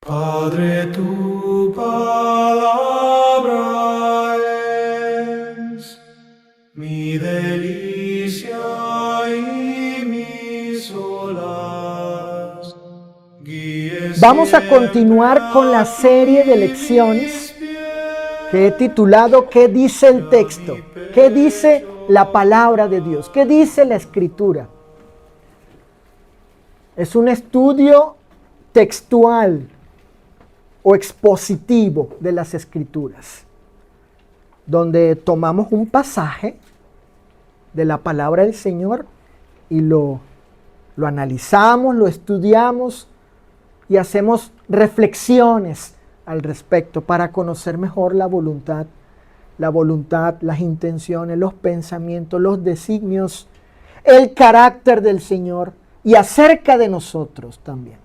Padre, tu palabra es mi delicia y mi solaz. Vamos a continuar con la serie de lecciones que he titulado ¿Qué dice el texto? ¿Qué dice la palabra de Dios? ¿Qué dice la Escritura? Es un estudio textual o expositivo de las Escrituras, donde tomamos un pasaje de la palabra del Señor y lo analizamos, lo estudiamos y hacemos reflexiones al respecto para conocer mejor la voluntad, las intenciones, los pensamientos, los designios, el carácter del Señor y acerca de nosotros también.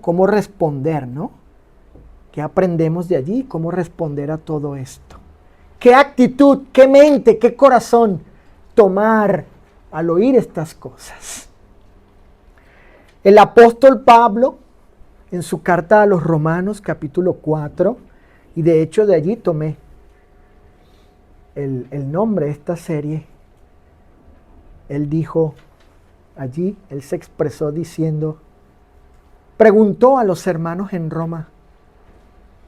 Cómo responder, ¿no? ¿Qué aprendemos de allí? ¿Cómo responder a todo esto? ¿Qué actitud, qué mente, qué corazón tomar al oír estas cosas? El apóstol Pablo, en su carta a los Romanos, capítulo 4, y de hecho de allí tomé el nombre de esta serie, él dijo allí, él se expresó diciendo, preguntó a los hermanos en Roma,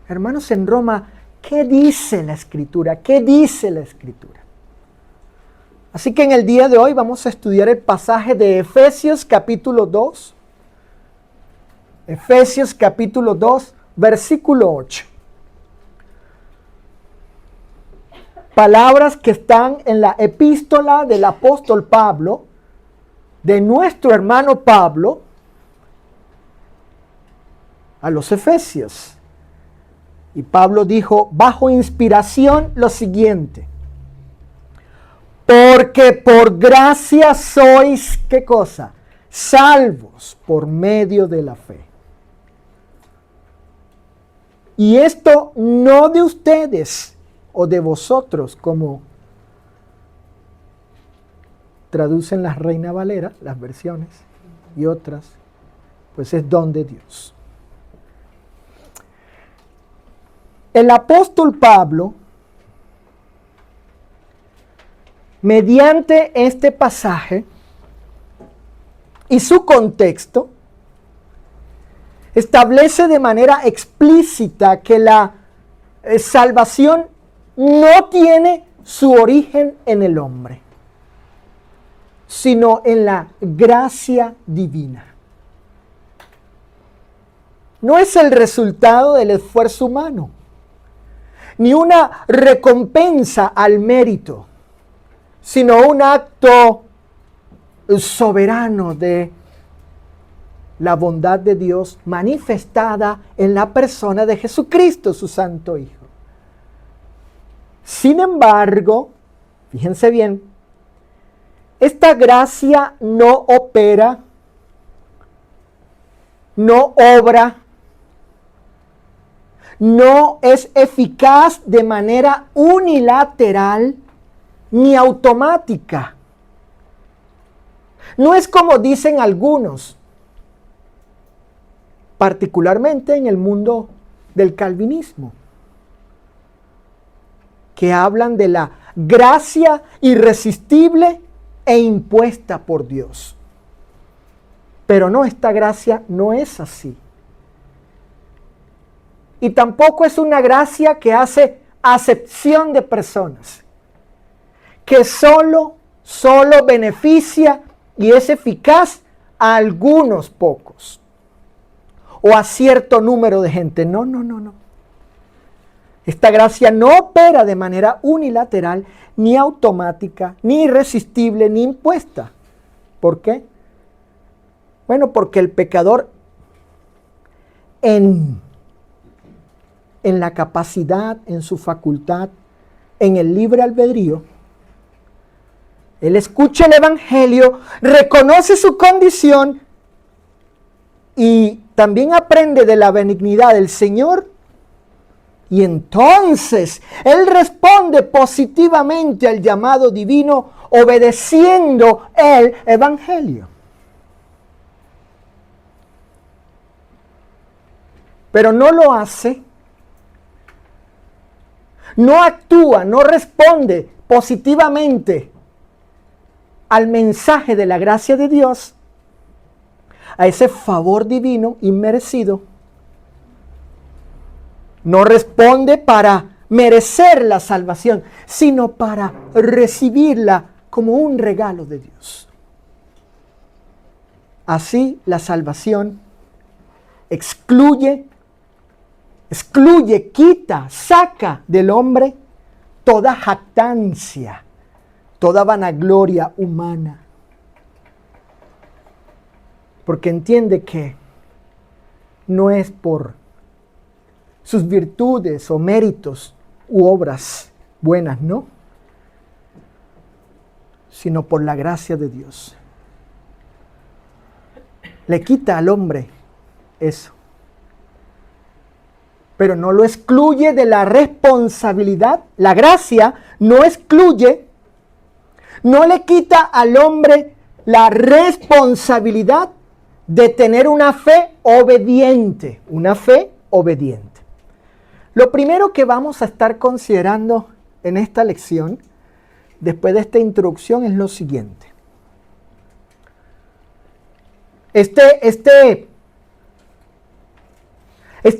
hermanos en Roma, ¿qué dice la Escritura? ¿Qué dice la Escritura? Así que en el día de hoy vamos a estudiar el pasaje de Efesios capítulo 2. Efesios capítulo 2, versículo 8. Palabras que están en la epístola del apóstol Pablo, de nuestro hermano Pablo, a los Efesios. Y Pablo dijo bajo inspiración lo siguiente: porque por gracia sois, ¿qué cosa? Salvos por medio de la fe. Y esto no de ustedes o de vosotros, como traducen las Reina Valera, las versiones, y otras, pues es don de Dios. El apóstol Pablo, mediante este pasaje y su contexto, establece de manera explícita que la salvación no tiene su origen en el hombre, sino en la gracia divina. No es el resultado del esfuerzo humano, ni una recompensa al mérito, sino un acto soberano de la bondad de Dios manifestada en la persona de Jesucristo, su Santo Hijo. Sin embargo, fíjense bien, esta gracia no opera, no obra, no es eficaz de manera unilateral ni automática. No es como dicen algunos, particularmente en el mundo del calvinismo, que hablan de la gracia irresistible e impuesta por Dios. Pero no, esta gracia no es así. Y tampoco es una gracia que hace acepción de personas, que solo beneficia y es eficaz a algunos pocos o a cierto número de gente. No. Esta gracia no opera de manera unilateral, ni automática, ni irresistible, ni impuesta. ¿Por qué? Bueno, porque el pecador en la capacidad, en su facultad, en el libre albedrío, él escucha el Evangelio, reconoce su condición y también aprende de la benignidad del Señor. Y entonces él responde positivamente al llamado divino, obedeciendo el Evangelio. pero no lo hace, no actúa, no responde positivamente al mensaje de la gracia de Dios, a ese favor divino inmerecido, no responde para merecer la salvación, sino para recibirla como un regalo de Dios. Así la salvación excluye, quita, saca del hombre toda jactancia, toda vanagloria humana. Porque entiende que no es por sus virtudes o méritos u obras buenas, no, sino por la gracia de Dios. Le quita al hombre eso, pero no lo excluye de la responsabilidad. La gracia no excluye, no le quita al hombre la responsabilidad de tener una fe obediente, Lo primero que vamos a estar considerando en esta lección, después de esta introducción, es lo siguiente. Este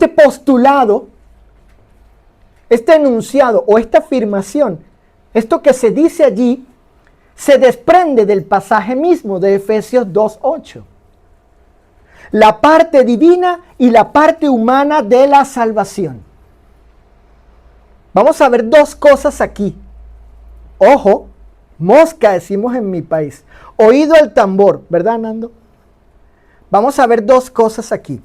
postulado, este enunciado o esta afirmación, esto que se dice allí, se desprende del pasaje mismo de Efesios 2:8. La parte divina y la parte humana de la salvación. Vamos a ver dos cosas aquí. Ojo, mosca decimos en mi país. Oído al tambor, ¿verdad, Nando? Vamos a ver dos cosas aquí.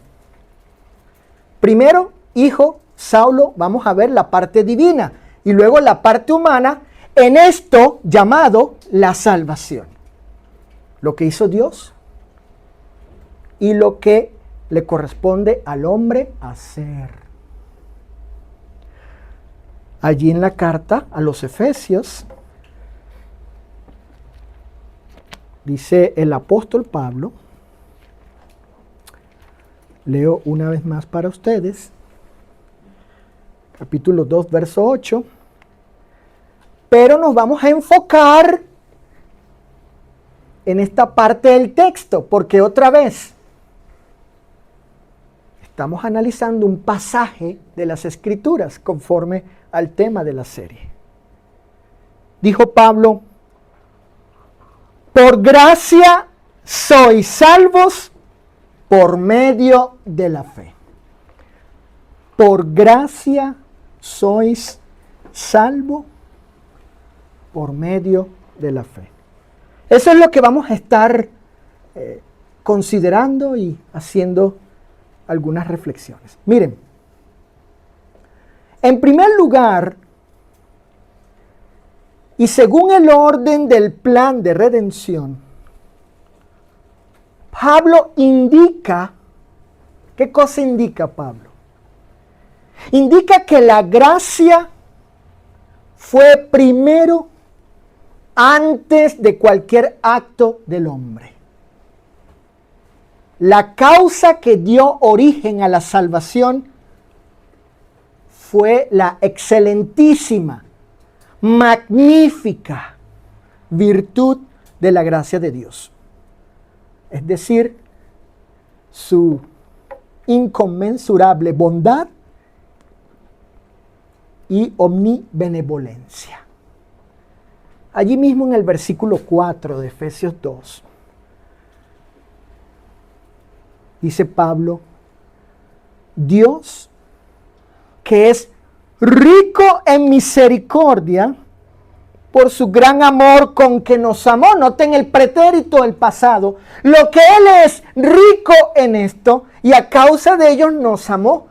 Primero, hijo, Saulo, vamos a ver la parte divina y luego la parte humana en esto llamado la salvación. Lo que hizo Dios y lo que le corresponde al hombre hacer. Allí en la carta a los Efesios, dice el apóstol Pablo, leo una vez más para ustedes, capítulo 2, verso 8, pero nos vamos a enfocar en esta parte del texto, porque otra vez estamos analizando un pasaje de las Escrituras conforme al tema de la serie. Dijo Pablo, por gracia sois salvos por medio de la fe. Por gracia sois salvos por medio de la fe. Eso es lo que vamos a estar considerando y haciendo algunas reflexiones. Miren, en primer lugar, y según el orden del plan de redención, Pablo indica, ¿qué cosa indica Pablo? Indica que la gracia fue primero antes de cualquier acto del hombre. La causa que dio origen a la salvación fue la excelentísima, magnífica virtud de la gracia de Dios. Es decir, su inconmensurable bondad y omnibenevolencia. Allí mismo en el versículo 4 de Efesios 2, dice Pablo, Dios, que es rico en misericordia, por su gran amor con que nos amó. Noten el pretérito del pasado. Lo que Él es rico en esto y a causa de ello nos amó.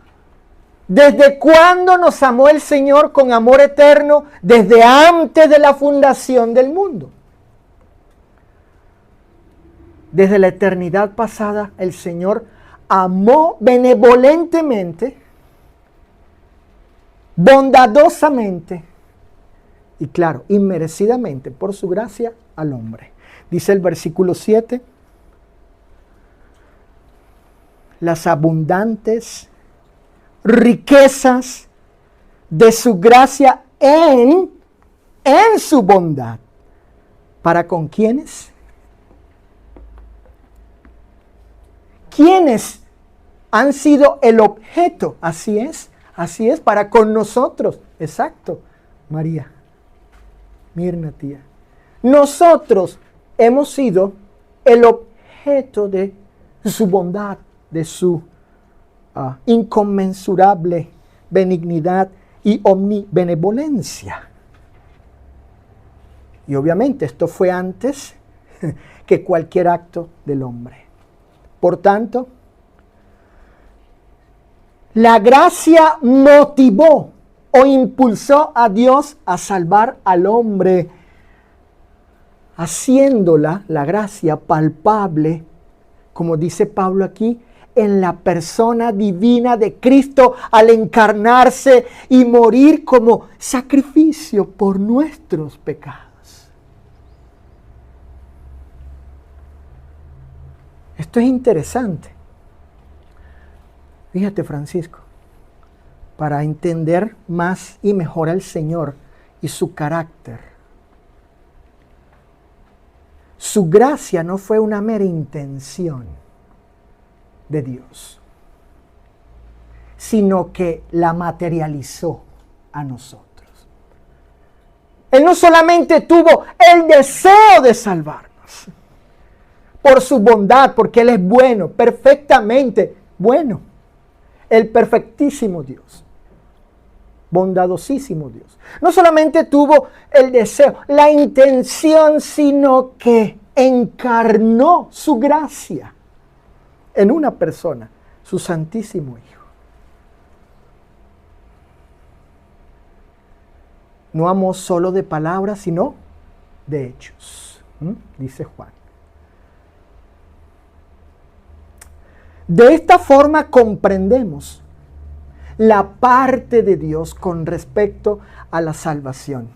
¿Desde cuándo nos amó el Señor con amor eterno? Desde antes de la fundación del mundo. Desde la eternidad pasada el Señor amó benevolentemente, bondadosamente y claro, inmerecidamente por su gracia al hombre. Dice el versículo 7, las abundantes riquezas de su gracia en su bondad. ¿Para con quiénes? ¿Quiénes han sido el objeto? Así es, para con nosotros. Exacto, María, Mirna, tía. Nosotros hemos sido el objeto de su bondad, de su inconmensurable benignidad y omnibenevolencia. Y obviamente esto fue antes que cualquier acto del hombre. Por tanto, la gracia motivó o impulsó a Dios a salvar al hombre, haciéndola, la gracia, palpable, como dice Pablo aquí, en la persona divina de Cristo al encarnarse y morir como sacrificio por nuestros pecados. Esto es interesante. Fíjate, Francisco, para entender más y mejor al Señor y su carácter. Su gracia no fue una mera intención de Dios, sino que la materializó a nosotros. Él no solamente tuvo el deseo de salvarnos por su bondad, porque Él es bueno, perfectamente bueno, el perfectísimo Dios, bondadosísimo Dios. No solamente tuvo el deseo, la intención, sino que encarnó su gracia en una persona, su Santísimo Hijo. No amó solo de palabras, sino de hechos, dice Juan. De esta forma comprendemos la parte de Dios con respecto a la salvación.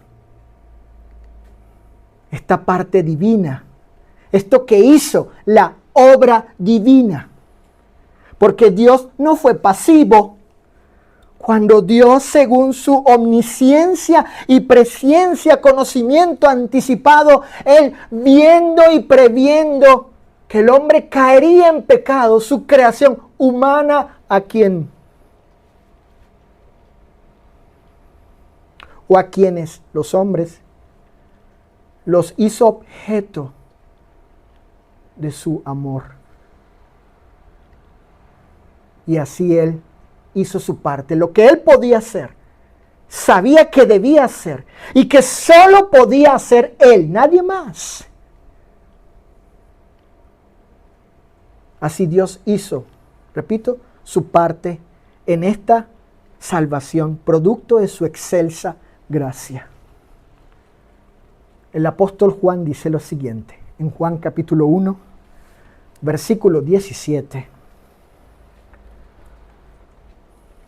Esta parte divina, esto que hizo la obra divina. Porque Dios no fue pasivo. Cuando Dios, según su omnisciencia y presciencia, conocimiento anticipado, Él viendo y previendo que el hombre caería en pecado, su creación humana, ¿a quién? O a quienes los hombres los hizo objeto de su amor. Y así Él hizo su parte. Lo que Él podía hacer, sabía que debía hacer y que solo podía hacer Él, nadie más. Así Dios hizo, repito, su parte en esta salvación, producto de su excelsa gracia. El apóstol Juan dice lo siguiente, en Juan capítulo 1, versículo 17.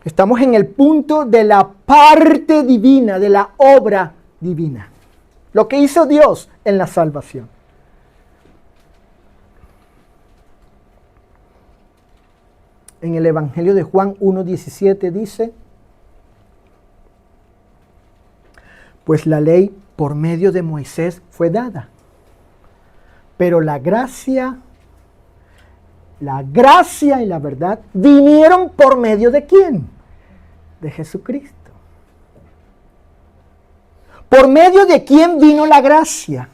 Estamos en el punto de la parte divina, de la obra divina. Lo que hizo Dios en la salvación. En el Evangelio de Juan 1:17 dice: pues la ley por medio de Moisés fue dada, pero la gracia y la verdad vinieron por medio de ¿quién? De Jesucristo. ¿Por medio de quién vino la gracia?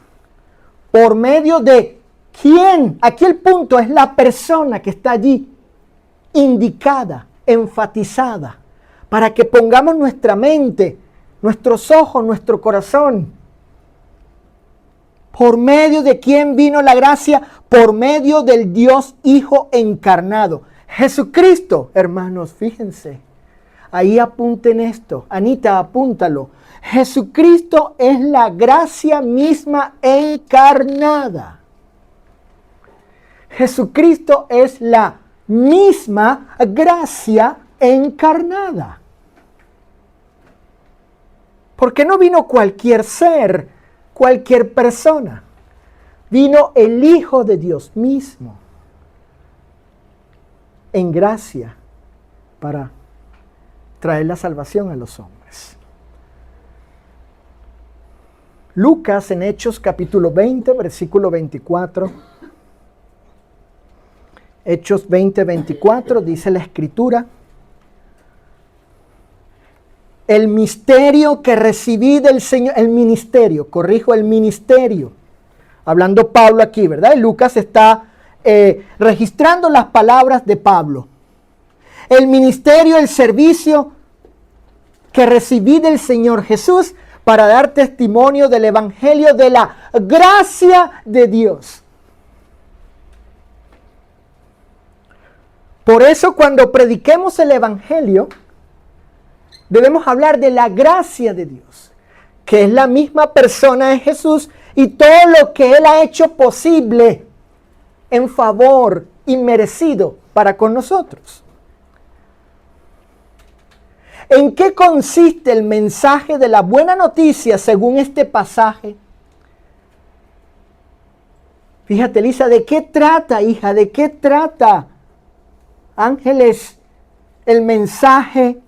¿Por medio de quién? Aquí el punto es la persona que está allí, indicada, enfatizada, para que pongamos nuestra mente, nuestros ojos, nuestro corazón. ¿Por medio de quién vino la gracia? Por medio del Dios Hijo encarnado. Jesucristo, hermanos, fíjense. Ahí apunten esto. Anita, apúntalo. Jesucristo es la gracia misma encarnada. Jesucristo es la misma gracia encarnada. Porque no vino cualquier ser, cualquier persona. Vino el Hijo de Dios mismo en gracia para traer la salvación a los hombres. Lucas en Hechos capítulo 20, versículo 24. Hechos 20, 24 dice la Escritura: el misterio que recibí del Señor, el ministerio, hablando Pablo aquí, ¿verdad? Y Lucas está registrando las palabras de Pablo. El ministerio, el servicio que recibí del Señor Jesús para dar testimonio del evangelio de la gracia de Dios. Por eso cuando prediquemos el evangelio, debemos hablar de la gracia de Dios, que es la misma persona de Jesús y todo lo que Él ha hecho posible en favor inmerecido para con nosotros. ¿En qué consiste el mensaje de la buena noticia según este pasaje? Fíjate, Elisa, ¿de qué trata, hija? ¿De qué trata, Ángeles, el mensaje,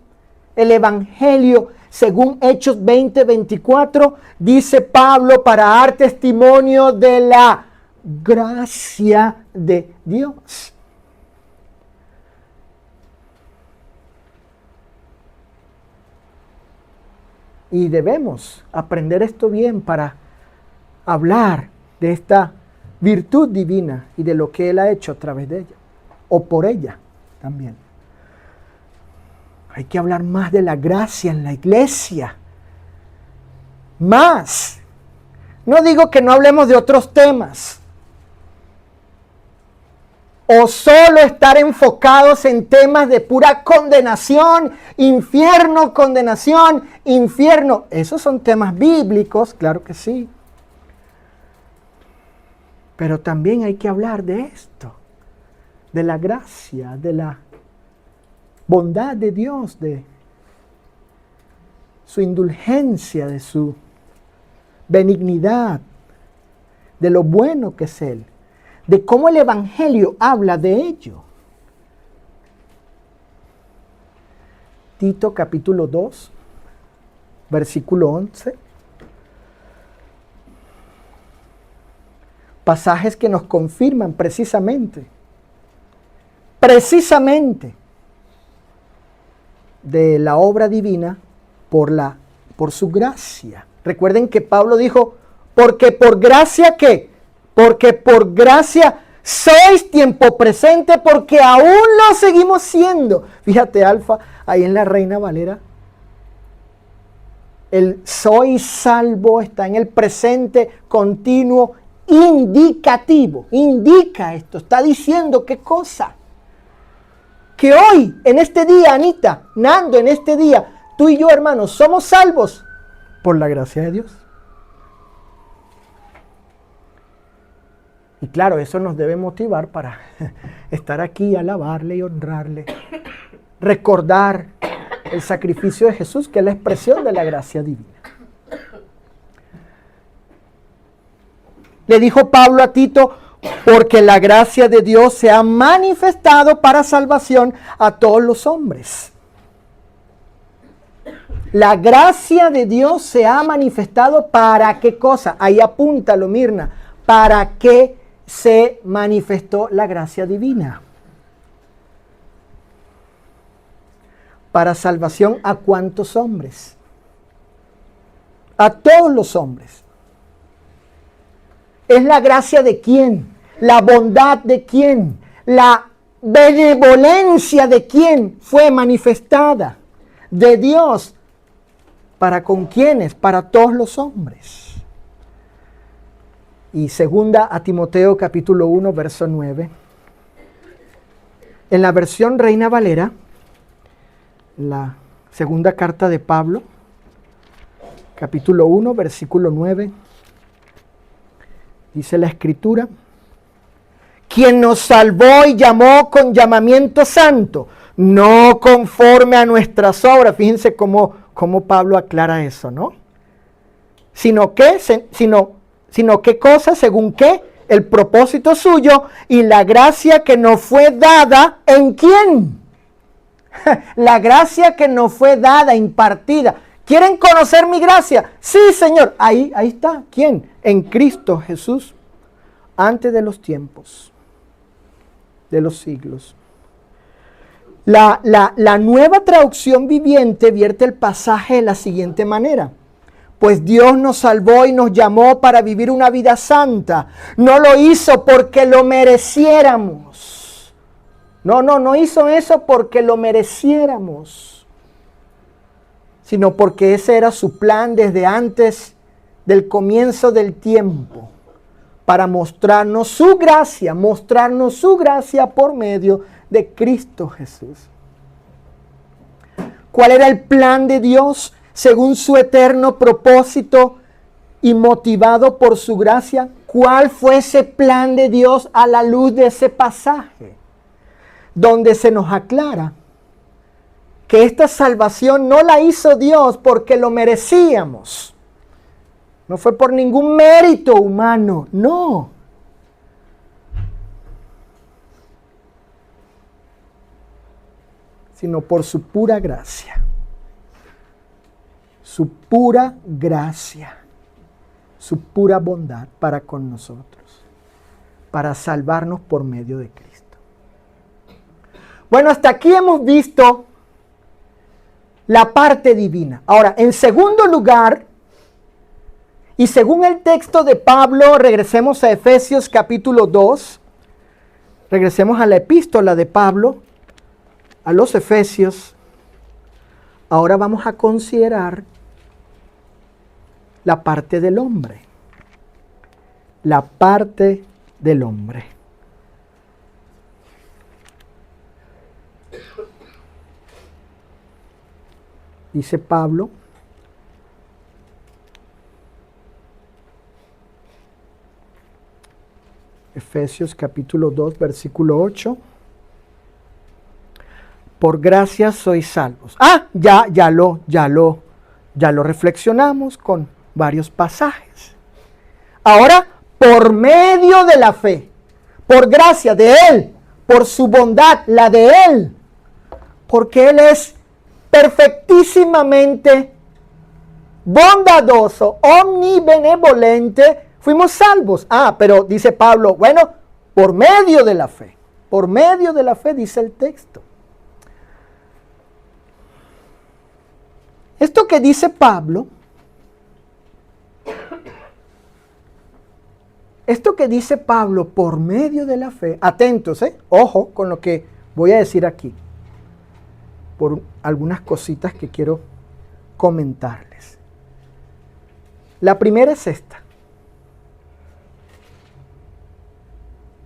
el evangelio? Según Hechos 20, 24, dice Pablo, para dar testimonio de la gracia de Dios. Y debemos aprender esto bien para hablar de esta virtud divina y de lo que Él ha hecho a través de ella, o por ella también. Hay que hablar más de la gracia en la iglesia. Más. No digo que no hablemos de otros temas. O solo estar enfocados en temas de pura condenación, infierno, condenación, infierno. Esos son temas bíblicos, claro que sí. Pero también hay que hablar de esto, de la gracia, de la bondad de Dios, de su indulgencia, de su benignidad, de lo bueno que es Él, de cómo el Evangelio habla de ello. Tito capítulo 2, versículo 11. Pasajes que nos confirman precisamente de la obra divina por su gracia. Recuerden que Pablo dijo, porque por gracia ¿qué? Porque por gracia sois tiempo presente, porque aún lo seguimos siendo. Fíjate, Alfa, ahí en la Reina Valera, el soy salvo está en el presente continuo indicativo. Indica esto, está diciendo qué cosa. Que hoy, en este día, Anita, Nando, en este día, tú y yo, hermanos, somos salvos por la gracia de Dios. Y claro, eso nos debe motivar para estar aquí, alabarle y honrarle. Recordar el sacrificio de Jesús, que es la expresión de la gracia divina. Le dijo Pablo a Tito, porque la gracia de Dios se ha manifestado para salvación a todos los hombres. La gracia de Dios se ha manifestado para qué cosa. Ahí apúntalo, Mirna. ¿Para qué se manifestó la gracia divina? Para salvación a cuántos hombres. A todos los hombres. ¿Es la gracia de quién? ¿La bondad de quién? ¿La benevolencia de quién fue manifestada? De Dios. ¿Para con quiénes? Para todos los hombres. Y segunda a Timoteo capítulo 1, verso 9. En la versión Reina Valera, la segunda carta de Pablo, capítulo 1, versículo 9. Dice la Escritura, quien nos salvó y llamó con llamamiento santo, no conforme a nuestras obras. Fíjense cómo Pablo aclara eso, ¿no? Sino qué cosa, según qué, el propósito suyo y la gracia que nos fue dada, ¿en quién? La gracia que nos fue dada, impartida. ¿Quieren conocer mi gracia? Sí, Señor. Ahí está. ¿Quién? En Cristo Jesús. Antes de los tiempos, de los siglos. La Nueva Traducción Viviente vierte el pasaje de la siguiente manera. Pues Dios nos salvó y nos llamó para vivir una vida santa. No lo hizo porque lo mereciéramos. No hizo eso porque lo mereciéramos. Sino porque ese era su plan desde antes del comienzo del tiempo. Para mostrarnos su gracia por medio de Cristo Jesús. ¿Cuál era el plan de Dios según su eterno propósito y motivado por su gracia? ¿Cuál fue ese plan de Dios a la luz de ese pasaje? Donde se nos aclara que esta salvación no la hizo Dios porque lo merecíamos. No fue por ningún mérito humano, no. Sino por su pura gracia. Su pura gracia. Su pura bondad para con nosotros. Para salvarnos por medio de Cristo. Bueno, hasta aquí hemos visto la parte divina. Ahora, en segundo lugar, y según el texto de Pablo, regresemos a Efesios capítulo 2, regresemos a la epístola de Pablo, a los Efesios. Ahora vamos a considerar la parte del hombre. La parte del hombre. Dice Pablo, Efesios capítulo 2, versículo 8. Por gracia sois salvos. Ya lo reflexionamos con varios pasajes. Ahora, por medio de la fe, por gracia de Él, por su bondad, la de Él, porque Él es perfectísimamente bondadoso, omnibenevolente, fuimos salvos. Pero dice Pablo, bueno, por medio de la fe. Por medio de la fe, dice el texto. Esto que dice Pablo, por medio de la fe, atentos, ojo con lo que voy a decir aquí, por algunas cositas que quiero comentarles. La primera es esta.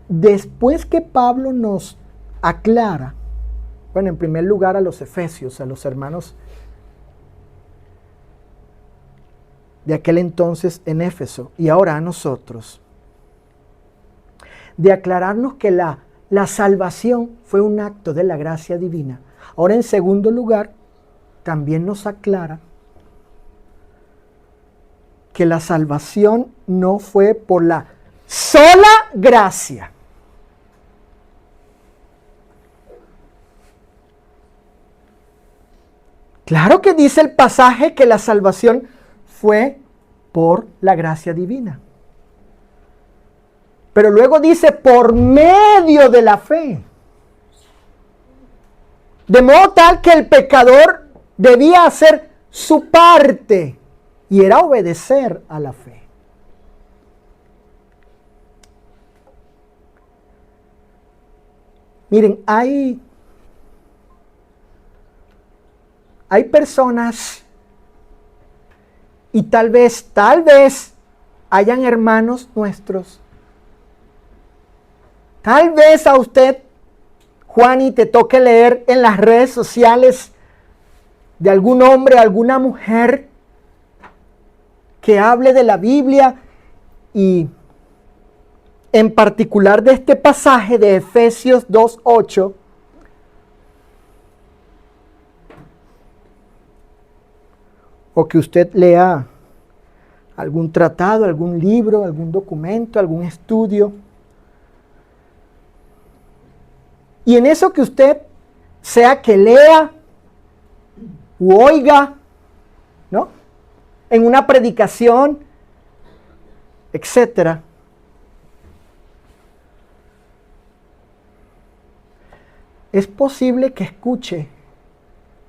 Después que Pablo nos aclara, bueno, en primer lugar a los efesios, a los hermanos de aquel entonces en Éfeso, y ahora a nosotros, de aclararnos que la salvación fue un acto de la gracia divina. Ahora, en segundo lugar, también nos aclara que la salvación no fue por la sola gracia. Claro que dice el pasaje que la salvación fue por la gracia divina. Pero luego dice por medio de la fe. De modo tal que el pecador debía hacer su parte y era obedecer a la fe. Miren, hay personas y tal vez hayan hermanos nuestros. Tal vez a usted, Juani, te toque leer en las redes sociales de algún hombre, alguna mujer que hable de la Biblia y en particular de este pasaje de Efesios 2:8. O que usted lea algún tratado, algún libro, algún documento, algún estudio. Y en eso que usted sea que lea u oiga, ¿no? En una predicación, etcétera. Es posible que escuche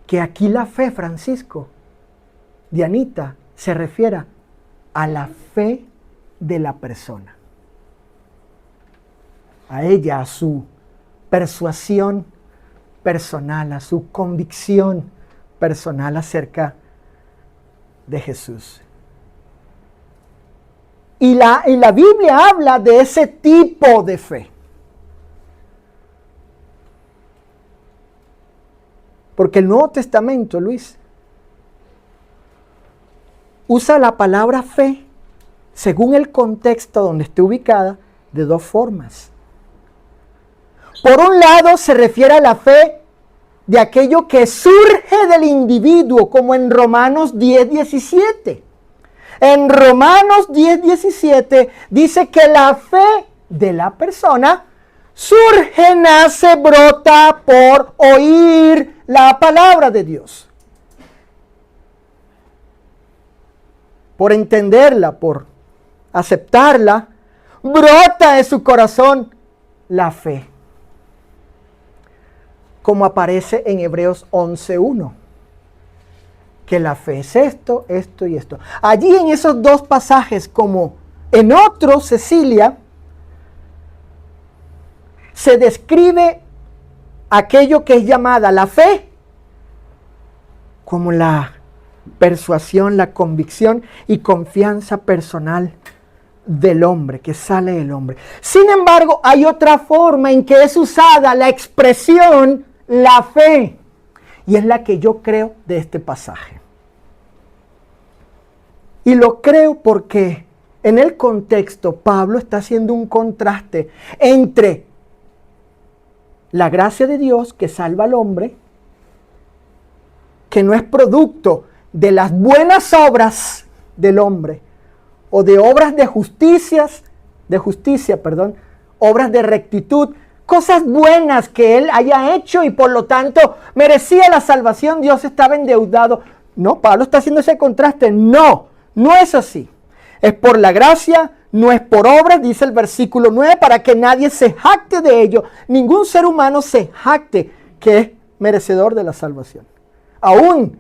que aquí la fe, Francisco, Dianita, se refiera a la fe de la persona. A ella, a su persuasión personal, a su convicción personal acerca de Jesús. Y la Biblia habla de ese tipo de fe. Porque el Nuevo Testamento, Luis, usa la palabra fe, según el contexto donde esté ubicada, de dos formas. Por un lado, se refiere a la fe de aquello que surge del individuo, como en Romanos 10:17. En Romanos 10:17 dice que la fe de la persona surge, nace, brota por oír la palabra de Dios. Por entenderla, por aceptarla, brota de su corazón la fe. Como aparece en Hebreos 11:1. Que la fe es esto, esto y esto. Allí en esos dos pasajes, como en otro, Cecilia, se describe aquello que es llamada la fe como la persuasión, la convicción y confianza personal del hombre, que sale del hombre. Sin embargo, hay otra forma en que es usada la expresión la fe, y es la que yo creo de este pasaje. Y lo creo porque en el contexto Pablo está haciendo un contraste entre la gracia de Dios que salva al hombre, que no es producto de las buenas obras del hombre o de obras de justicia, obras de rectitud, cosas buenas que él haya hecho y por lo tanto merecía la salvación, Dios estaba endeudado. No, Pablo está haciendo ese contraste. No es así. Es por la gracia, no es por obras, dice el versículo 9, para que nadie se jacte de ello. Ningún ser humano se jacte que es merecedor de la salvación. Aún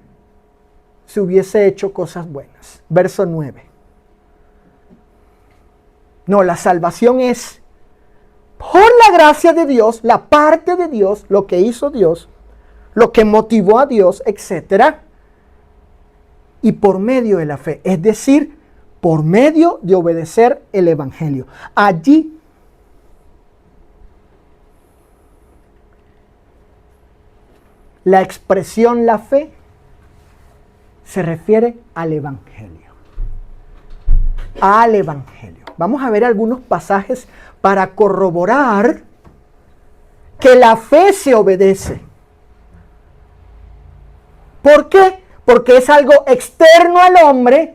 si hubiese hecho cosas buenas. Verso 9. No, la salvación es por la gracia de Dios, la parte de Dios, lo que hizo Dios, lo que motivó a Dios, etc. Y por medio de la fe, es decir, por medio de obedecer el Evangelio. Allí la expresión la fe se refiere al Evangelio. Al Evangelio. Vamos a ver algunos pasajes para corroborar que la fe se obedece. ¿Por qué? Porque es algo externo al hombre,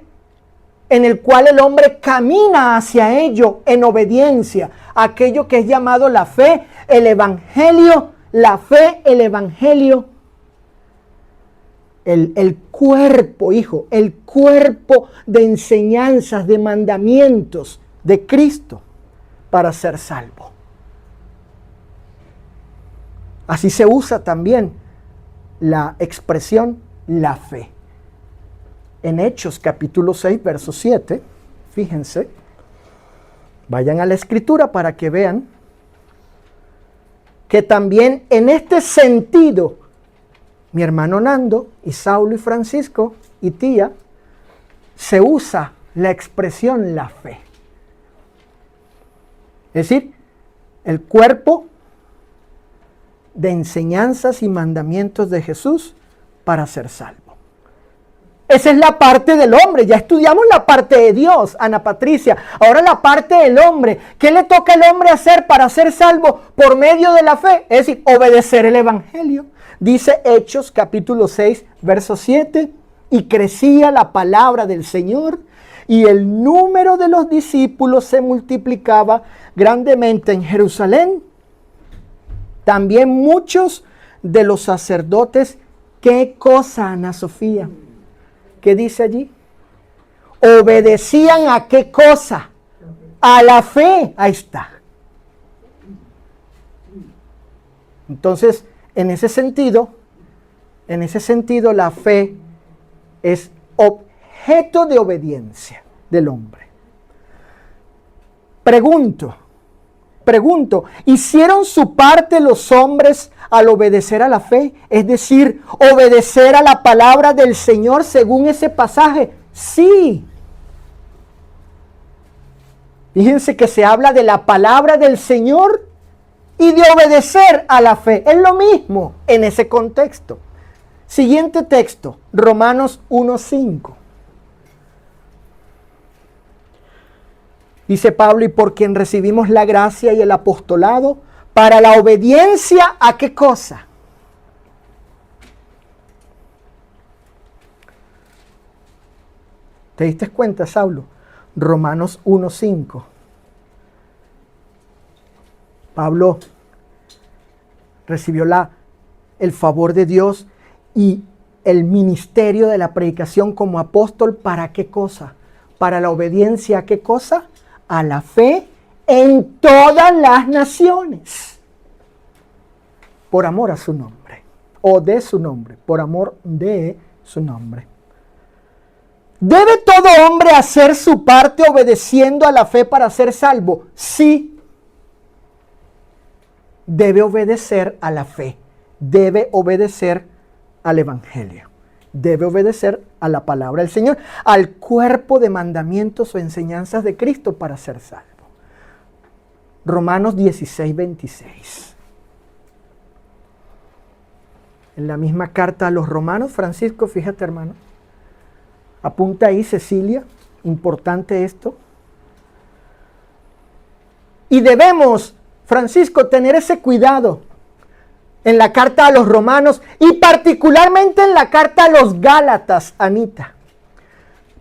en el cual el hombre camina hacia ello en obediencia. Aquello que es llamado la fe, el Evangelio, la fe, el Evangelio. El cuerpo, hijo, el cuerpo de enseñanzas, de mandamientos de Cristo para ser salvo. Así se usa también la expresión la fe. En Hechos capítulo 6, verso 7, fíjense, vayan a la escritura para que vean que también en este sentido, mi hermano Nando y Saulo y Francisco y tía, se usa la expresión la fe. Es decir, el cuerpo de enseñanzas y mandamientos de Jesús para ser salvo. Esa es la parte del hombre. Ya estudiamos la parte de Dios, Ana Patricia. Ahora la parte del hombre. ¿Qué le toca al hombre hacer para ser salvo por medio de la fe? Es decir, obedecer el Evangelio. Dice Hechos capítulo 6, verso 7. Y crecía la palabra del Señor y el número de los discípulos se multiplicaba grandemente en Jerusalén. También muchos de los sacerdotes, ¿qué cosa, Ana Sofía? ¿Qué dice allí? ¿Obedecían a qué cosa? A la fe. Ahí está. Entonces, en ese sentido, la fe es objeto de obediencia del hombre. Pregunto, ¿hicieron su parte los hombres al obedecer a la fe? Es decir, obedecer a la palabra del Señor según ese pasaje. Sí. Fíjense que se habla de la palabra del Señor y de obedecer a la fe. Es lo mismo en ese contexto. Siguiente texto, Romanos 1:5. Dice Pablo, y por quien recibimos la gracia y el apostolado para la obediencia ¿a qué cosa? ¿Te diste cuenta, Saulo? Romanos 1:5. Pablo recibió el favor de Dios y el ministerio de la predicación como apóstol. ¿Para qué cosa? Para la obediencia ¿a qué cosa? A la fe en todas las naciones. Por amor a su nombre. O de su nombre. Por amor de su nombre. ¿Debe todo hombre hacer su parte obedeciendo a la fe para ser salvo? Sí. Debe obedecer a la fe. Debe obedecer al Evangelio. Debe obedecer a la palabra del Señor, al cuerpo de mandamientos o enseñanzas de Cristo para ser salvo. Romanos 16:26. En la misma carta a los romanos, Francisco, fíjate hermano, apunta ahí Cecilia, importante esto. Y debemos, Francisco, tener ese cuidado en la carta a los romanos y particularmente en la carta a los Gálatas, Anita.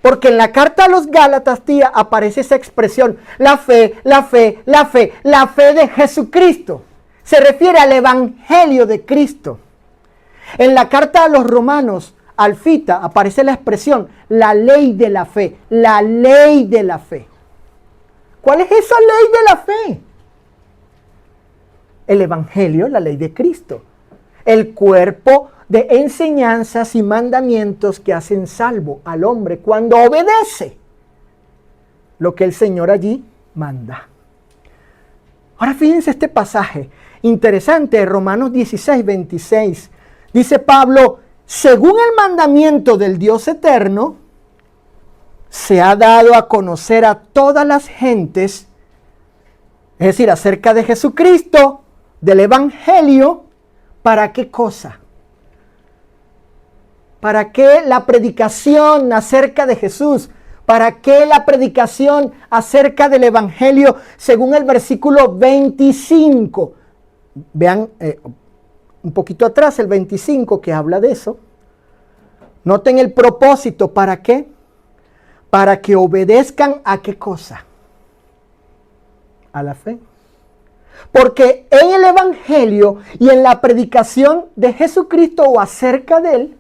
Porque en la carta a los Gálatas, tía, aparece esa expresión, la fe de Jesucristo. Se refiere al Evangelio de Cristo. En la carta a los romanos, Alfita, aparece la expresión, la ley de la fe, la ley de la fe. ¿Cuál es esa ley de la fe? El Evangelio, la ley de Cristo. El cuerpo de enseñanzas y mandamientos que hacen salvo al hombre cuando obedece lo que el Señor allí manda. Ahora fíjense este pasaje interesante, Romanos 16:26. Dice Pablo, según el mandamiento del Dios eterno, se ha dado a conocer a todas las gentes, es decir, acerca de Jesucristo, del Evangelio. ¿Para qué cosa? ¿Para qué la predicación acerca de Jesús? ¿Para qué la predicación acerca del Evangelio según el versículo 25? Vean un poquito atrás el 25 que habla de eso. Noten el propósito. ¿Para qué? Para que obedezcan ¿a qué cosa? A la fe. Porque en el Evangelio y en la predicación de Jesucristo o acerca de Él,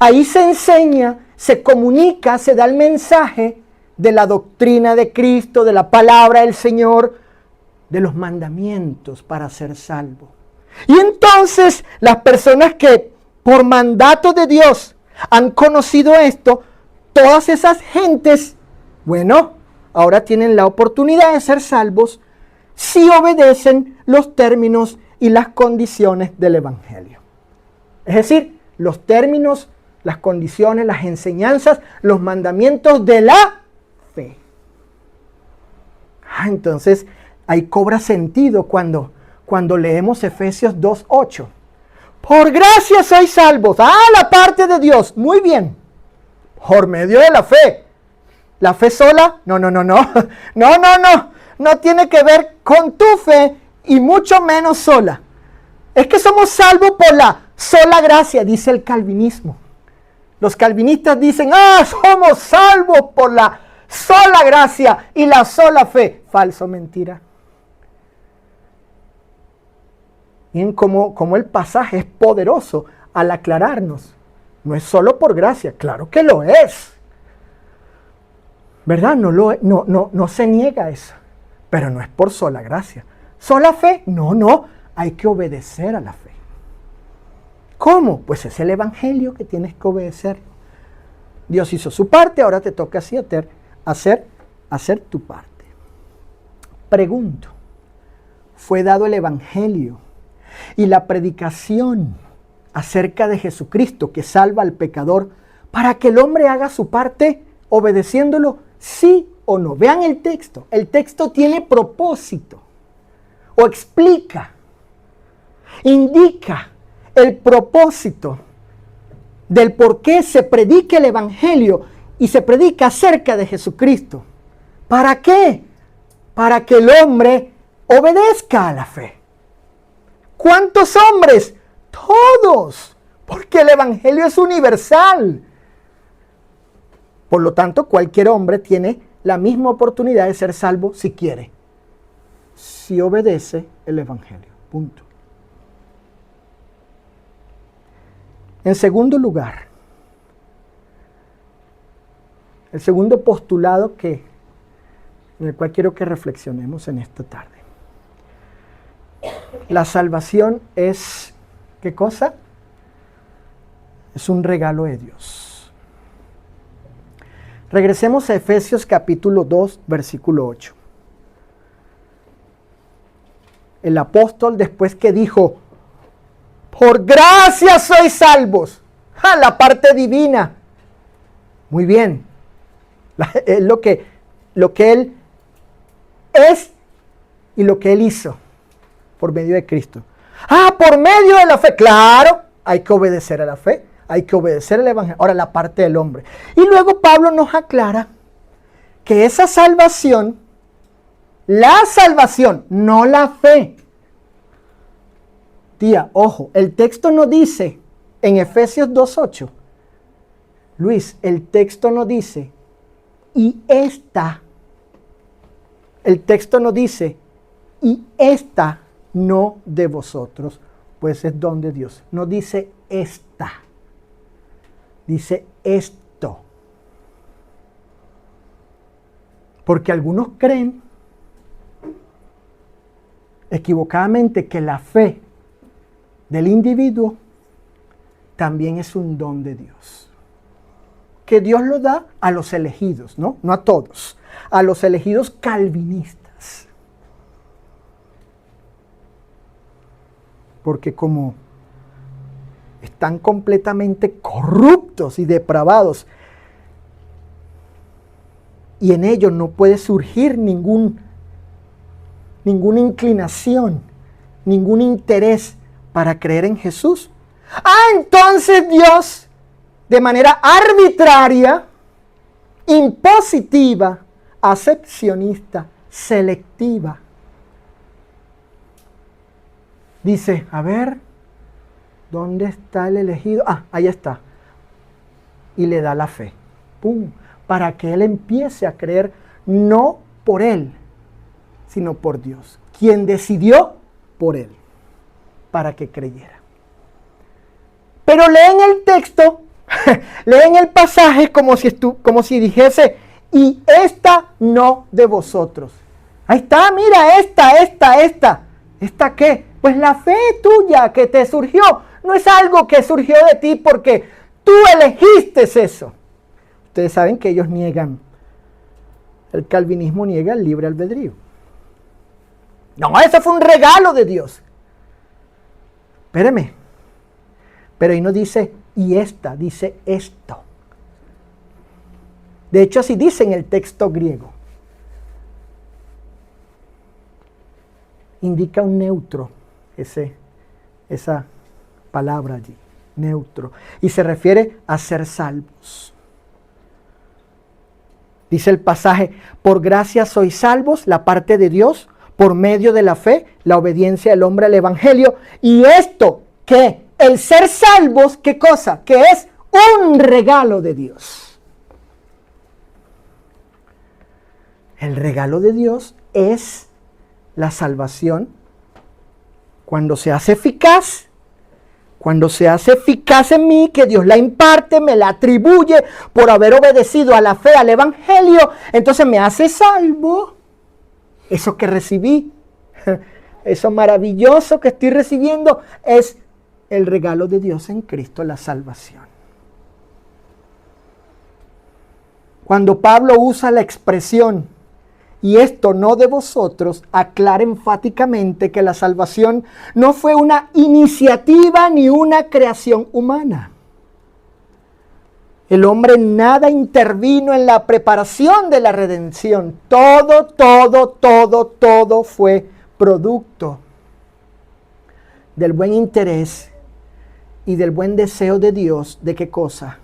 ahí se enseña, se comunica, se da el mensaje de la doctrina de Cristo, de la palabra del Señor, de los mandamientos para ser salvo. Y entonces las personas que por mandato de Dios han conocido esto, todas esas gentes, bueno, ahora tienen la oportunidad de ser salvos si obedecen los términos y las condiciones del Evangelio. Es decir, los términos, las condiciones, las enseñanzas, los mandamientos de la fe. Entonces, ahí cobra sentido cuando leemos Efesios 2:8. Por gracia sois salvos. La parte de Dios. Muy bien. Por medio de la fe. ¿La fe sola? No. No tiene que ver con tu fe y mucho menos sola. Es que somos salvos por la sola gracia, dice el calvinismo. Los calvinistas dicen, somos salvos por la sola gracia y la sola fe. Falso, mentira. Miren cómo el pasaje es poderoso al aclararnos. No es solo por gracia, claro que lo es. ¿Verdad? No se niega eso. Pero no es por sola gracia. ¿Sola fe? No. Hay que obedecer a la fe. ¿Cómo? Pues es el evangelio que tienes que obedecer. Dios hizo su parte, ahora te toca así hacer tu parte. Pregunto, ¿fue dado el evangelio y la predicación acerca de Jesucristo que salva al pecador para que el hombre haga su parte obedeciéndolo? ¿Sí o no? Vean el texto. El texto tiene propósito o explica, indica el propósito del por qué se predica el evangelio y se predica acerca de Jesucristo. ¿Para qué? Para que el hombre obedezca a la fe. ¿Cuántos hombres? Todos, porque el evangelio es universal. Por lo tanto, cualquier hombre tiene la misma oportunidad de ser salvo si quiere, si obedece el evangelio. Punto. En segundo lugar, el segundo postulado en el cual quiero que reflexionemos en esta tarde. La salvación es, ¿qué cosa? Es un regalo de Dios. Regresemos a Efesios capítulo 2, versículo 8. El apóstol, después que dijo, por gracia sois salvos, la parte divina. Muy bien. Es lo que Él es y lo que Él hizo por medio de Cristo. Por medio de la fe. Claro, hay que obedecer a la fe. Hay que obedecer al evangelio. Ahora la parte del hombre. Y luego Pablo nos aclara que esa salvación, la salvación, no la fe. Tía, ojo, el texto no dice en Efesios 2.8, Luis, el texto no dice, y esta, el texto no dice, y esta no de vosotros, pues es don de Dios. No dice esta, dice esto. Porque algunos creen equivocadamente que la fe del individuo también es un don de Dios. Que Dios lo da a los elegidos, ¿no? No a todos. A los elegidos calvinistas. Porque como están completamente corruptos y depravados, y en ellos no puede surgir ninguna inclinación, ningún interés para creer en Jesús. Entonces Dios, de manera arbitraria, impositiva, acepcionista, selectiva, dice, a ver, ¿dónde está el elegido? Ahí está. Y le da la fe. ¡Pum! Para que él empiece a creer no por él, sino por Dios, quien decidió por él, para que creyera. Pero leen el texto, leen el pasaje como si dijese, y esta no de vosotros. Ahí está, mira, esta. ¿Esta qué? Pues la fe tuya que te surgió. No es algo que surgió de ti porque tú elegiste eso. Ustedes saben que ellos niegan, el calvinismo niega el libre albedrío. No, eso fue un regalo de Dios. Espérame. Pero ahí no dice, y esta, dice esto. De hecho, así dice en el texto griego. Indica un neutro, esa palabra allí, neutro. Y se refiere a ser salvos. Dice el pasaje, por gracia sois salvos, la parte de Dios, por medio de la fe, la obediencia del hombre al evangelio. Y esto, que el ser salvos, ¿qué cosa? Que es un regalo de Dios. El regalo de Dios es la salvación Cuando se hace eficaz en mí, que Dios la imparte, me la atribuye por haber obedecido a la fe, al Evangelio, entonces me hace salvo. Eso que recibí, eso maravilloso que estoy recibiendo, es el regalo de Dios en Cristo, la salvación. Cuando Pablo usa la expresión, y esto no de vosotros, aclara enfáticamente que la salvación no fue una iniciativa ni una creación humana. El hombre en nada intervino en la preparación de la redención. Todo fue producto del buen interés y del buen deseo de Dios. ¿De qué cosa?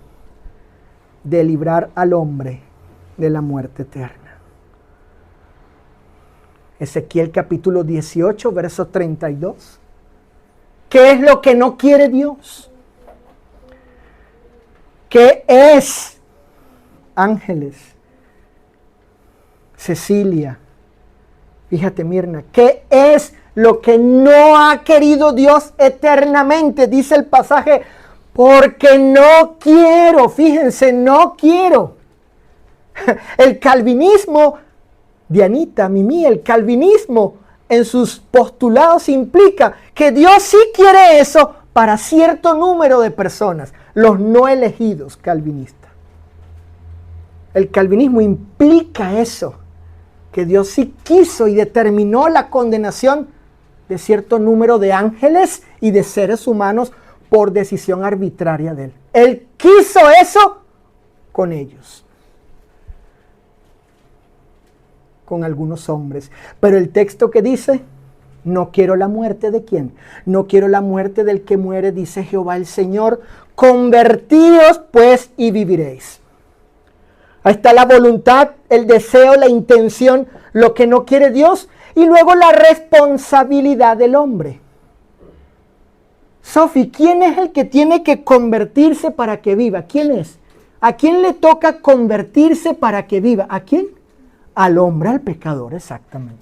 De librar al hombre de la muerte eterna. Ezequiel capítulo 18, verso 32. ¿Qué es lo que no quiere Dios? ¿Qué es? Ángeles, Cecilia, fíjate Mirna, ¿qué es lo que no ha querido Dios eternamente? Dice el pasaje, porque no quiero, fíjense, no quiero. El calvinismo, Dianita, Mimi, el calvinismo en sus postulados implica que Dios sí quiere eso para cierto número de personas, los no elegidos calvinistas. El calvinismo implica eso, que Dios sí quiso y determinó la condenación de cierto número de ángeles y de seres humanos por decisión arbitraria de Él. Él quiso eso con ellos, con algunos hombres. Pero el texto que dice, no quiero la muerte de quién, no quiero la muerte del que muere, dice Jehová el Señor, convertíos pues y viviréis. Ahí está la voluntad, el deseo, la intención, lo que no quiere Dios, y luego la responsabilidad del hombre. Sofi, ¿quién es el que tiene que convertirse para que viva? ¿Quién es? ¿A quién le toca convertirse para que viva? ¿A quién? Al hombre, al pecador, exactamente.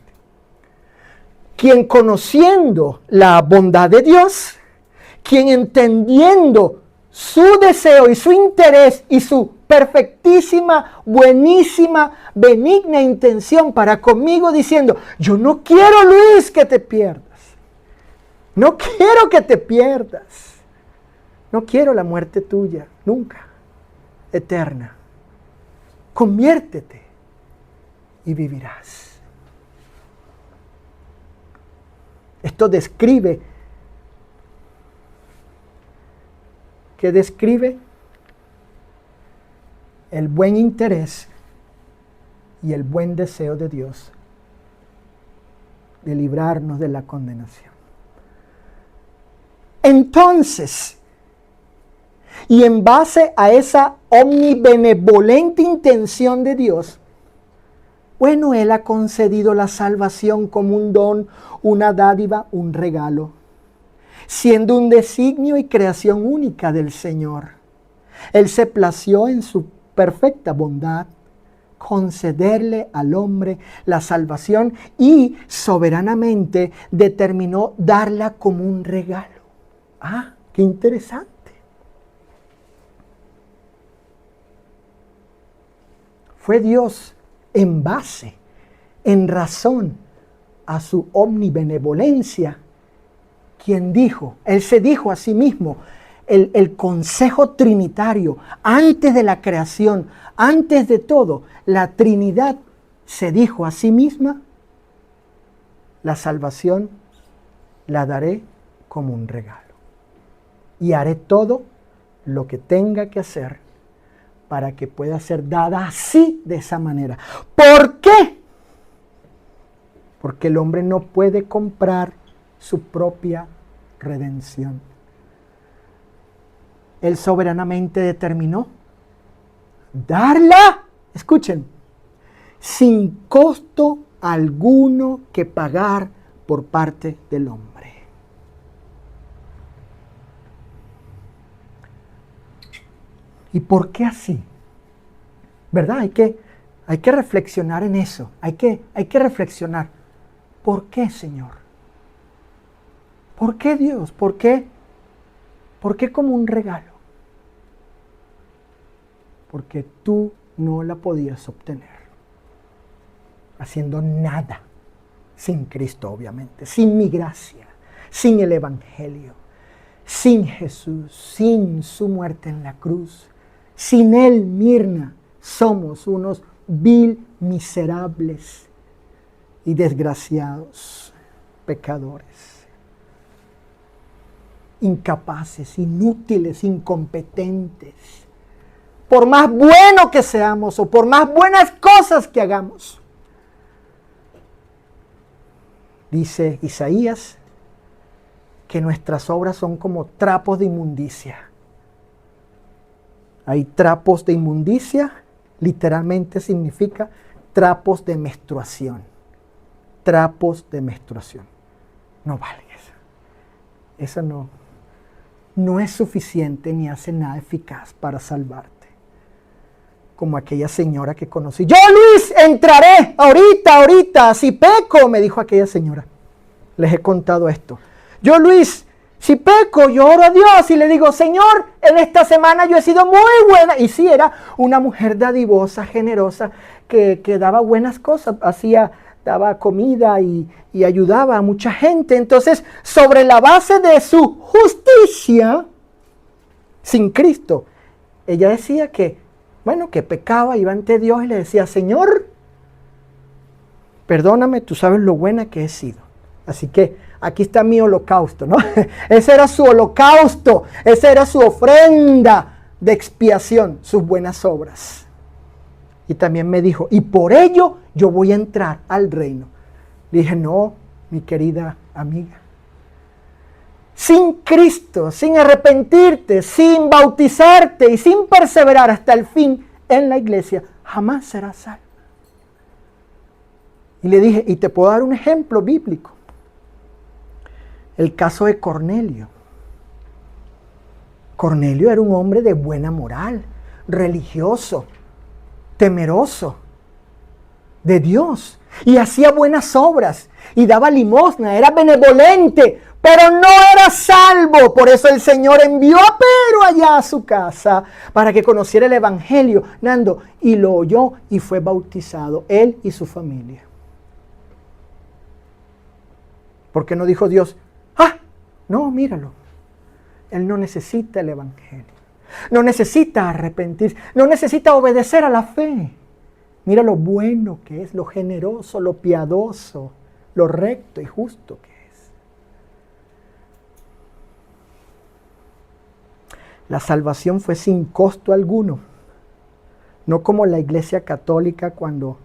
Quien conociendo la bondad de Dios, quien entendiendo su deseo y su interés y su perfectísima, buenísima, benigna intención para conmigo, diciendo, yo no quiero, Luis, que te pierdas. No quiero que te pierdas. No quiero la muerte tuya, nunca, eterna. Conviértete y vivirás. Esto describe, ¿qué describe? El buen interés y el buen deseo de Dios de librarnos de la condenación. Entonces, y en base a esa omnibenevolente intención de Dios, bueno, Él ha concedido la salvación como un don, una dádiva, un regalo, siendo un designio y creación única del Señor. Él se plació en su perfecta bondad concederle al hombre la salvación y soberanamente determinó darla como un regalo. Ah, qué interesante. Fue Dios en base, en razón a su omnibenevolencia, quien dijo, Él se dijo a sí mismo, el consejo trinitario, antes de la creación, antes de todo, la Trinidad se dijo a sí misma, la salvación la daré como un regalo. Y haré todo lo que tenga que hacer para que pueda ser dada así, de esa manera. ¿Por qué? Porque el hombre no puede comprar su propia redención. Él soberanamente determinó darla, escuchen, sin costo alguno que pagar por parte del hombre. ¿Y por qué así? ¿Verdad? Hay que reflexionar en eso. Hay que reflexionar. ¿Por qué, Señor? ¿Por qué Dios? ¿Por qué? ¿Por qué como un regalo? Porque tú no la podías obtener haciendo nada sin Cristo, obviamente, sin mi gracia, sin el Evangelio, sin Jesús, sin su muerte en la cruz. Sin Él, Mirna, somos unos vil, miserables y desgraciados pecadores, incapaces, inútiles, incompetentes. Por más bueno que seamos o por más buenas cosas que hagamos. Dice Isaías que nuestras obras son como trapos de inmundicia. Hay trapos de inmundicia, literalmente significa trapos de menstruación. Trapos de menstruación. No vale eso. Eso no es suficiente ni hace nada eficaz para salvarte. Como aquella señora que conocí. Yo, Luis, entraré ahorita, si peco, me dijo aquella señora. Les he contado esto. Yo, Luis, si peco, yo oro a Dios y le digo, Señor, en esta semana yo he sido muy buena. Y sí, era una mujer dadivosa, generosa, que daba buenas cosas, daba comida y ayudaba a mucha gente. Entonces, sobre la base de su justicia, sin Cristo, ella decía que pecaba, iba ante Dios y le decía, Señor, perdóname, tú sabes lo buena que he sido. Así que aquí está mi holocausto, ¿no? Ese era su holocausto, esa era su ofrenda de expiación, sus buenas obras. Y también me dijo, y por ello yo voy a entrar al reino. Le dije, no, mi querida amiga. Sin Cristo, sin arrepentirte, sin bautizarte y sin perseverar hasta el fin en la iglesia, jamás serás salvo. Y le dije, y te puedo dar un ejemplo bíblico. El caso de Cornelio. Cornelio era un hombre de buena moral, religioso, temeroso de Dios. Y hacía buenas obras y daba limosna, era benevolente, pero no era salvo. Por eso el Señor envió a Pedro allá a su casa para que conociera el Evangelio. Nando, y lo oyó y fue bautizado, él y su familia. ¿Por qué no dijo Dios, no, míralo? Él no necesita el Evangelio. No necesita arrepentirse. No necesita obedecer a la fe. Mira lo bueno que es, lo generoso, lo piadoso, lo recto y justo que es. La salvación fue sin costo alguno. No como la Iglesia Católica cuando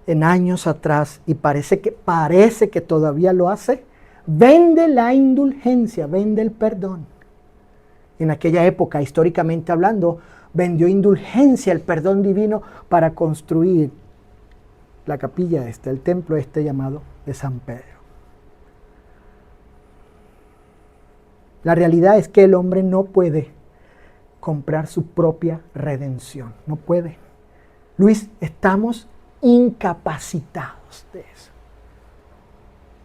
en años atrás, y parece que todavía lo hace, vende la indulgencia, vende el perdón. En aquella época, históricamente hablando, vendió indulgencia, el perdón divino, para construir la capilla el templo llamado de San Pedro. La realidad es que el hombre no puede comprar su propia redención, no puede. Luis, estamos incapacitados de eso.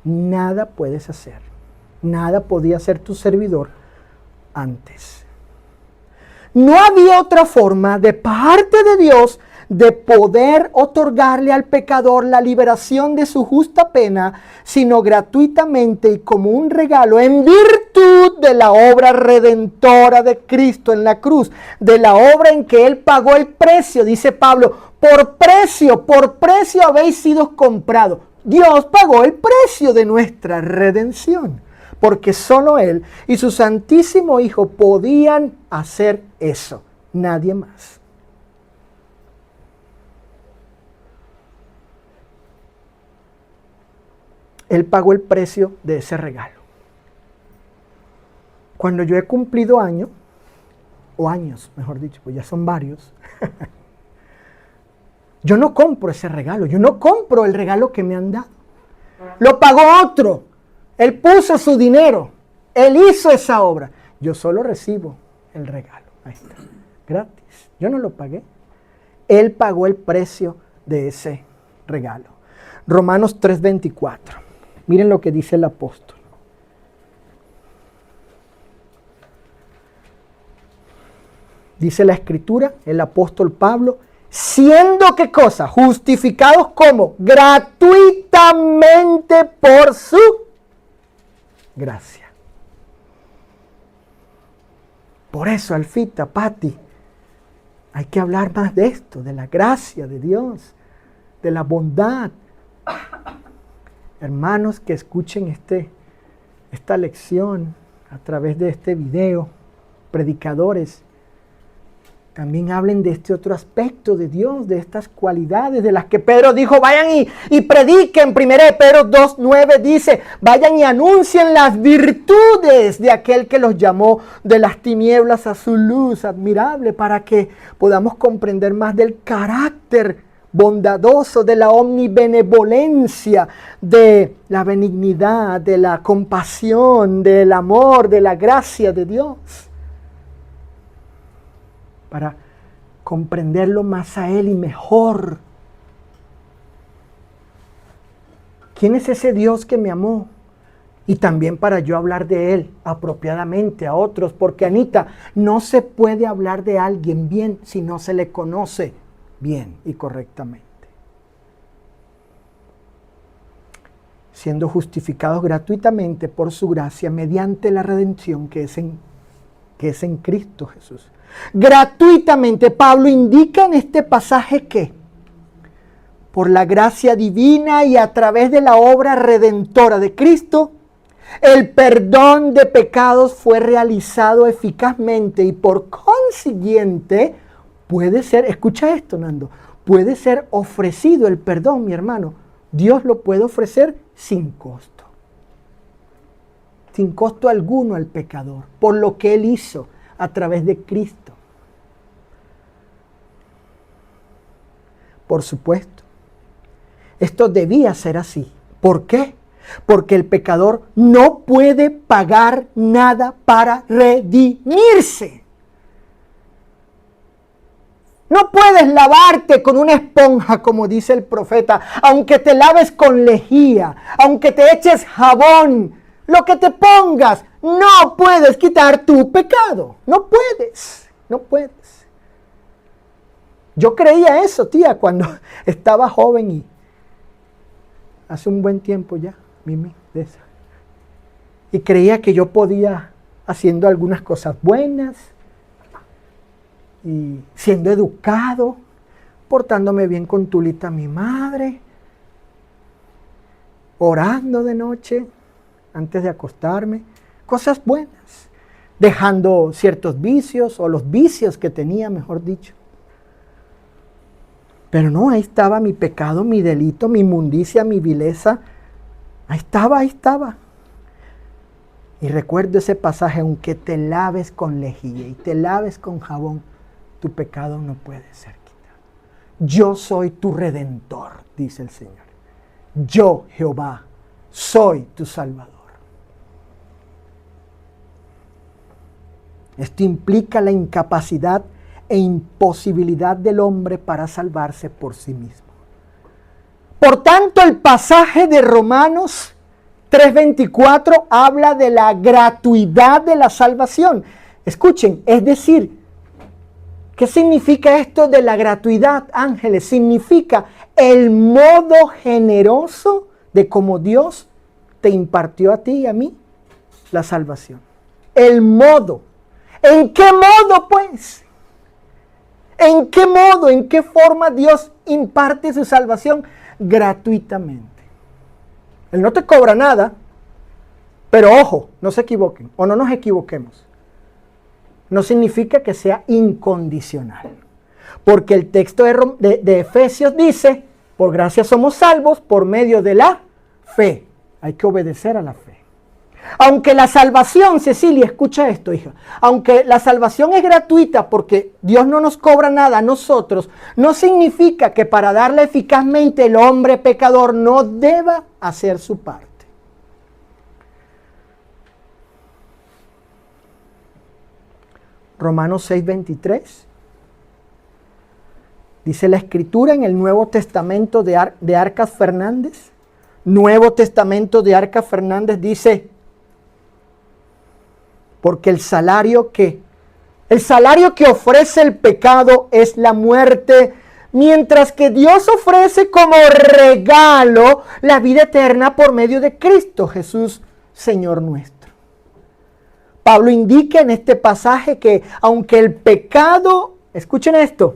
Nada puedes hacer, nada podía hacer tu servidor antes. No había otra forma de parte de Dios de poder otorgarle al pecador la liberación de su justa pena, sino gratuitamente y como un regalo en virtud de la obra redentora de Cristo en la cruz, de la obra en que Él pagó el precio, dice Pablo, por precio habéis sido comprados. Dios pagó el precio de nuestra redención, porque solo Él y su Santísimo Hijo podían hacer eso, nadie más. Él pagó el precio de ese regalo. Cuando yo he cumplido años, mejor dicho, pues ya son varios, yo no compro ese regalo, yo no compro el regalo que me han dado. Lo pagó otro. Él puso su dinero. Él hizo esa obra. Yo solo recibo el regalo. Ahí está. Gratis. Yo no lo pagué. Él pagó el precio de ese regalo. Romanos 3:24. Miren lo que dice el apóstol. Dice la Escritura, el apóstol Pablo, siendo ¿qué cosa? Justificados como gratuitamente por su gracia. Por eso, Alfita, Pati, hay que hablar más de esto, de la gracia de Dios, de la bondad. Hermanos que escuchen esta lección a través de este video, predicadores, también hablen de este otro aspecto de Dios, de estas cualidades de las que Pedro dijo, vayan y prediquen. 1 Pedro 2:9 dice, vayan y anuncien las virtudes de aquel que los llamó de las tinieblas a su luz admirable, para que podamos comprender más del carácter bondadoso, de la omnibenevolencia, de la benignidad, de la compasión, del amor, de la gracia de Dios. Para comprenderlo más a Él y mejor. ¿Quién es ese Dios que me amó? Y también para yo hablar de Él apropiadamente a otros. Porque, Anita, no se puede hablar de alguien bien si no se le conoce bien y correctamente. Siendo justificados gratuitamente por su gracia mediante la redención que es en Cristo Jesús. Gratuitamente, Pablo indica en este pasaje que por la gracia divina y a través de la obra redentora de Cristo, el perdón de pecados fue realizado eficazmente y por consiguiente puede ser, escucha esto, Nando, puede ser ofrecido el perdón, mi hermano. Dios lo puede ofrecer sin costo. Sin costo alguno al pecador, por lo que Él hizo a través de Cristo. Por supuesto, esto debía ser así. ¿Por qué? Porque el pecador no puede pagar nada para redimirse. No puedes lavarte con una esponja, como dice el profeta, aunque te laves con lejía, aunque te eches jabón, lo que te pongas, no puedes quitar tu pecado. No puedes, no puedes. Yo creía eso, tía, cuando estaba joven y hace un buen tiempo ya, Mimi, de esa. Y creía que yo podía, haciendo algunas cosas buenas y siendo educado, portándome bien con Tulita, mi madre, orando de noche antes de acostarme, cosas buenas, dejando ciertos vicios o los vicios que tenía, mejor dicho. Pero no, ahí estaba mi pecado, mi delito, mi inmundicia, mi vileza. Ahí estaba. Y recuerdo ese pasaje, aunque te laves con lejía y te laves con jabón, tu pecado no puede ser quitado. Yo soy tu redentor, dice el Señor. Yo, Jehová, soy tu Salvador. Esto implica la incapacidad e imposibilidad del hombre para salvarse por sí mismo. Por tanto, el pasaje de Romanos 3:24 habla de la gratuidad de la salvación. Escuchen, es decir, ¿qué significa esto de la gratuidad, ángeles? Significa el modo generoso de cómo Dios te impartió a ti y a mí la salvación. El modo. ¿En qué modo, pues? ¿En qué modo, en qué forma Dios imparte su salvación? Gratuitamente. Él no te cobra nada, pero ojo, no se equivoquen o no nos equivoquemos. No significa que sea incondicional. Porque el texto de Efesios dice, por gracia somos salvos por medio de la fe. Hay que obedecer a la fe. Aunque la salvación, Cecilia, escucha esto, hija. Aunque la salvación es gratuita porque Dios no nos cobra nada a nosotros, no significa que para darla eficazmente el hombre pecador no deba hacer su parte. Romanos 6:23. Dice la Escritura en el Nuevo Testamento de Arcas Fernández. Nuevo Testamento de Arcas Fernández dice, porque el salario que El salario que ofrece el pecado es la muerte, mientras que Dios ofrece como regalo la vida eterna por medio de Cristo Jesús, Señor nuestro. Pablo indica en este pasaje que aunque el pecado, escuchen esto,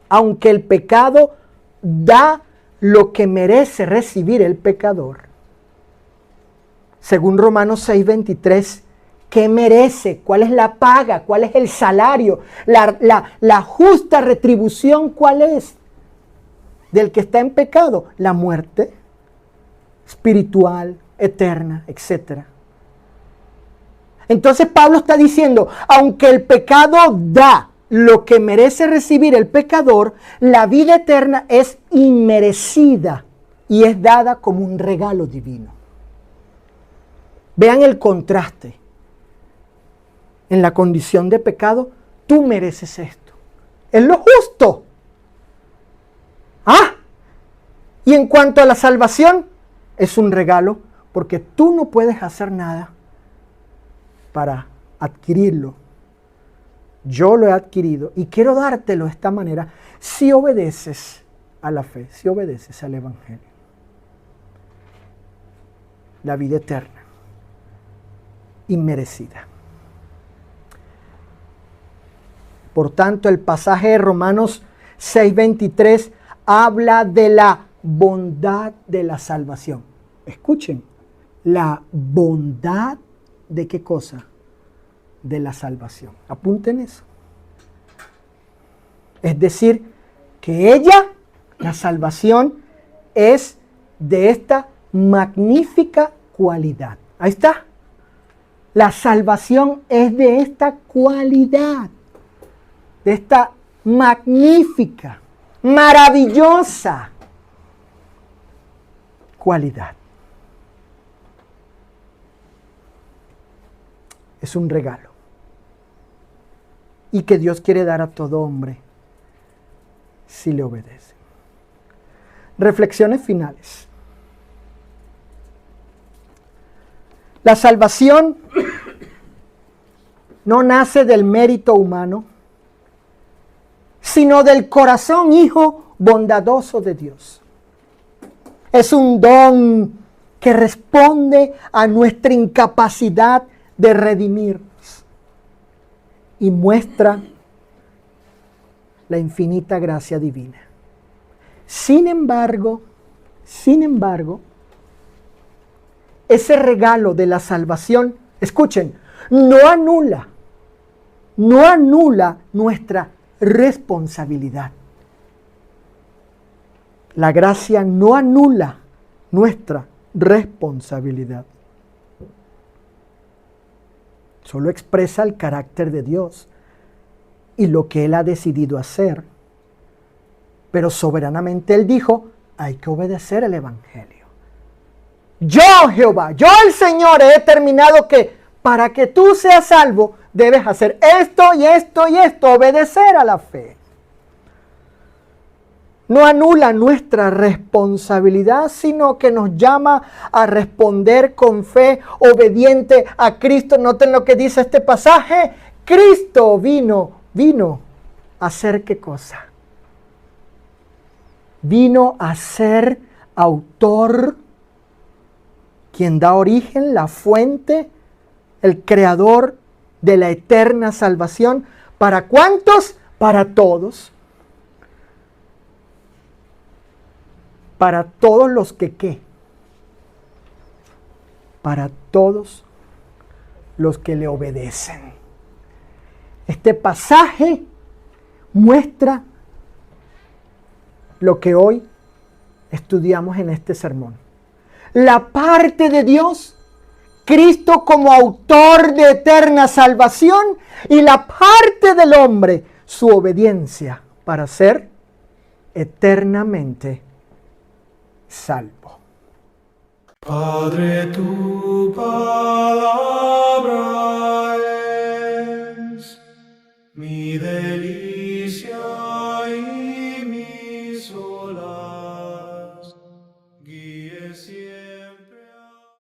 aunque el pecado da lo que merece recibir el pecador, según Romanos 6:23, ¿qué merece? ¿Cuál es la paga? ¿Cuál es el salario? La justa retribución, ¿cuál es? Del que está en pecado, la muerte espiritual, eterna, etc. Entonces Pablo está diciendo, aunque el pecado da lo que merece recibir el pecador, la vida eterna es inmerecida y es dada como un regalo divino. Vean el contraste. En la condición de pecado, tú mereces esto. Es lo justo. Y en cuanto a la salvación, es un regalo porque tú no puedes hacer nada para adquirirlo. Yo lo he adquirido y quiero dártelo de esta manera si obedeces a la fe, si obedeces al Evangelio. La vida eterna, inmerecida. Por tanto, el pasaje de Romanos 6:23 habla de la bondad de la salvación. Escuchen, la bondad de qué cosa? De la salvación. Apunten eso. Es decir, que ella, la salvación, es de esta magnífica cualidad. Ahí está. La salvación es de esta cualidad, de esta magnífica, maravillosa cualidad. Es un regalo. Y que Dios quiere dar a todo hombre si le obedece. Reflexiones finales. La salvación no nace del mérito humano, sino del corazón hijo bondadoso de Dios. Es un don que responde a nuestra incapacidad de redimirnos y muestra la infinita gracia divina. Sin embargo, ese regalo de la salvación, escuchen, no anula nuestra responsabilidad. La gracia no anula nuestra responsabilidad. Solo expresa el carácter de Dios y lo que Él ha decidido hacer. Pero soberanamente Él dijo, hay que obedecer el Evangelio. Yo, Jehová, yo el Señor, he determinado que para que tú seas salvo, debes hacer esto y esto y esto, obedecer a la fe. No anula nuestra responsabilidad, sino que nos llama a responder con fe obediente a Cristo. Noten lo que dice este pasaje. Cristo vino a hacer ¿qué cosa? Vino a ser autor, quien da origen, la fuente, el creador de la eterna salvación. ¿Para cuántos? Para todos. Para todos los que ¿qué? Para todos los que le obedecen. Este pasaje muestra lo que hoy estudiamos en este sermón. La parte de Dios, Cristo como autor de eterna salvación, y la parte del hombre, su obediencia para ser eternamente salvo. Padre tu Padre.